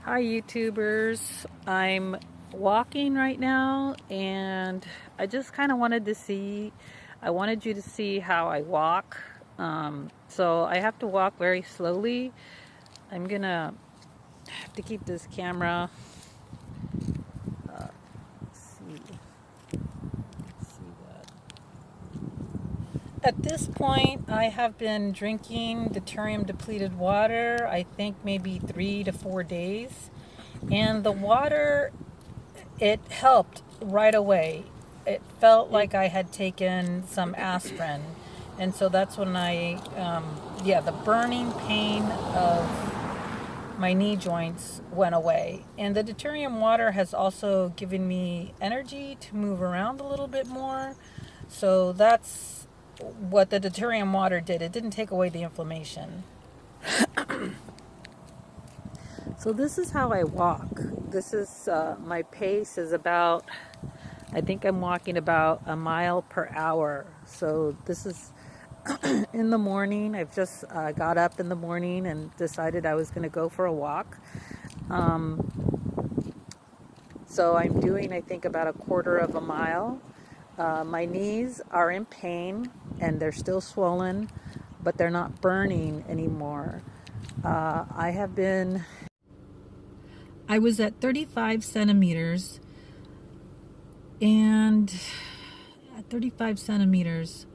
Hi YouTubers, I'm walking right now and I just kind of wanted you to see how I walk. So I have to walk very slowly. I'm gonna have to keep this camera, see, see that. At this point I have been drinking deuterium depleted water, I think maybe 3 to 4 days. And the water, it helped right away. It felt like I had taken some aspirin. And so that's when yeah, the burning pain of my knee joints went away. And the deuterium water has also given me energy to move around a little bit more. So that's what the deuterium water did. It didn't take away the inflammation. So this is how I walk. This is, my pace is about, I think I'm walking about a mile per hour. So this is in the morning. I've just got up in the morning and decided I was going to go for a walk. So I'm doing, I think, about a quarter of a mile. My knees are in pain and they're still swollen, but they're not burning anymore. I was at 35 centimeters and 35 centimeters.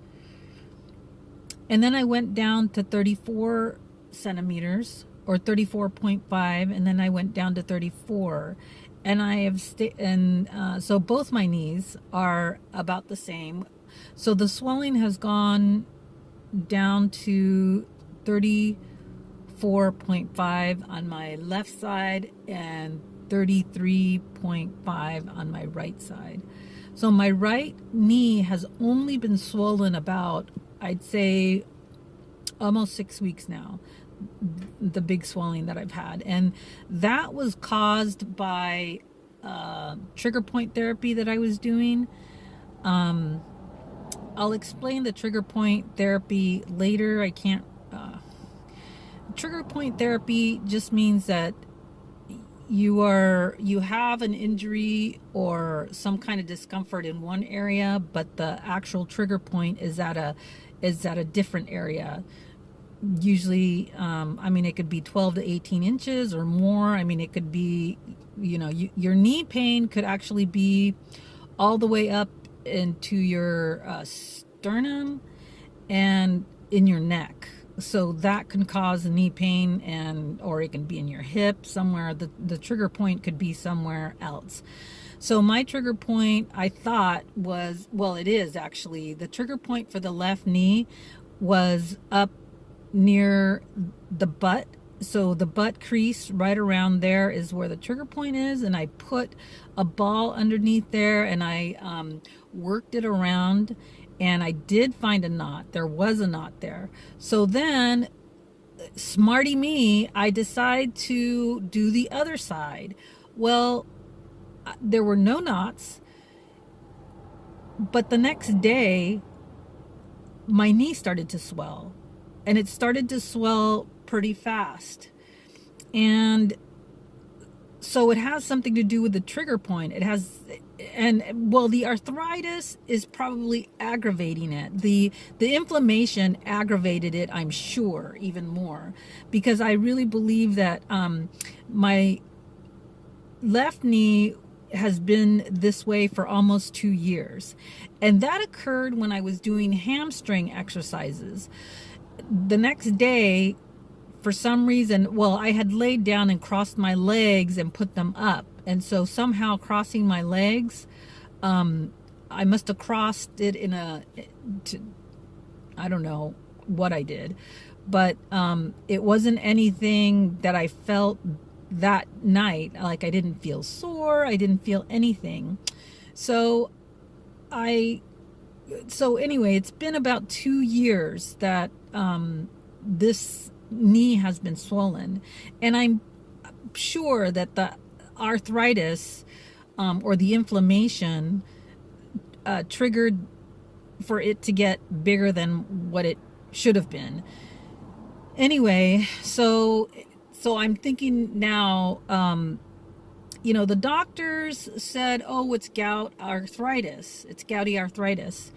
And then I went down to 34 centimeters or 34.5, and then I went down to 34. And I have so both my knees are about the same. So the swelling has gone down to 34.5 on my left side and 33.5 on my right side. So my right knee has only been swollen about, I'd say, almost 6 weeks now, the big swelling that I've had. And that was caused by trigger point therapy that I was doing. I'll explain the trigger point therapy later. I can't. Trigger point therapy just means that you have an injury or some kind of discomfort in one area, but the actual trigger point is at a different area. Usually, I mean, it could be 12 to 18 inches or more. I mean, it could be, your knee pain could actually be all the way up into your sternum and in your neck. So that can cause knee pain, or it can be in your hip somewhere. The trigger point could be somewhere else. So my trigger point, I thought, was, well, it is actually, the trigger point for the left knee was up near the butt. So the butt crease right around there is where the trigger point is. And I put a ball underneath there and I worked it around. And I did find a knot. There was a knot there. So then, smarty me, I decide to do the other side. Well, there were no knots. But the next day, my knee started to swell. And it started to swell pretty fast. And so it has something to do with the trigger point. It has, and well, the arthritis is probably aggravating it. The inflammation aggravated it, I'm sure, even more, because I really believe that my left knee has been this way for almost 2 years. And that occurred when I was doing hamstring exercises. The next day, for some reason, well, I had laid down and crossed my legs and put them up. And so somehow crossing my legs, I must have crossed it I don't know what I did, but it wasn't anything that I felt that night. Like, I didn't feel sore. I didn't feel anything. So anyway, it's been about 2 years that this knee has been swollen, and I'm sure that the arthritis or the inflammation triggered for it to get bigger than what it should have been. Anyway, so So I'm thinking now, you know, the doctors said, oh, it's gout arthritis. It's gouty arthritis.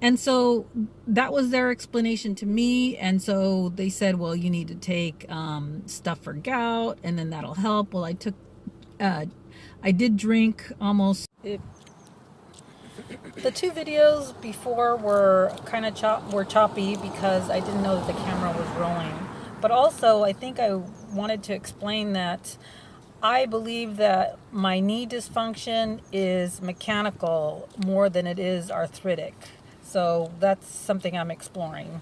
And so that was their explanation to me. And so they said, well, you need to take stuff for gout, and then that'll help. Well, I did drink almost. The two videos before were kind of choppy because I didn't know that the camera was rolling. But also, I think I wanted to explain that I believe that my knee dysfunction is mechanical more than it is arthritic. So that's something I'm exploring.